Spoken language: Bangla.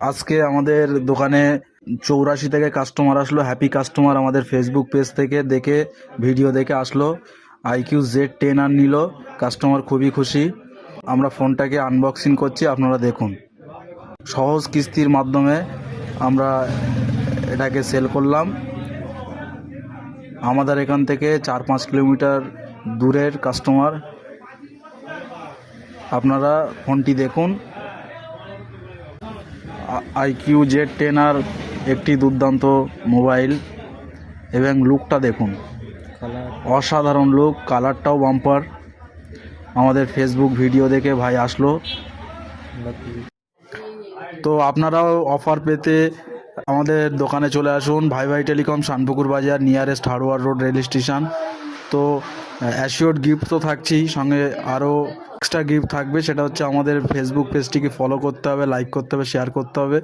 আজকে আমাদের দোকানে 84 থেকে কাস্টমার আসলো, হ্যাপি কাস্টমার। আমাদের ফেসবুক পেজ থেকে দেখে, ভিডিও দেখে আসলো, IQ-Z10 আর নিল। কাস্টমার খুবই খুশি। আমরা ফোনটাকে আনবক্সিং করছি, আপনারা দেখুন। সহজ কিস্তির মাধ্যমে আমরা এটাকে সেল করলাম। আমাদের এখান থেকে 4-5 কিলোমিটার দূরের কাস্টমার। আপনারা ফোনটি দেখুন। IQ-Z10 আর একটি দুর্দান্ত মোবাইল, এবং লুকটা দেখুন, অসাধারণ লুক, কালারটাও বাম্পার। আমাদের ফেসবুক ভিডিও দেখে ভাই আসলো। তো আপনারাও অফার পেতে আমাদের দোকানে চলে আসুন। ভাই ভাই টেলিকম, শানপুকুর বাজার, nearest hardware road, rail station. তো অ্যাসিওর্ড গিফট তো থাকছেই, সঙ্গে আরও এক্সট্রা গিফট থাকবে। সেটা হচ্ছে আমাদের ফেসবুক পেজটিকে ফলো করতে হবে, লাইক করতে হবে, শেয়ার করতে হবে।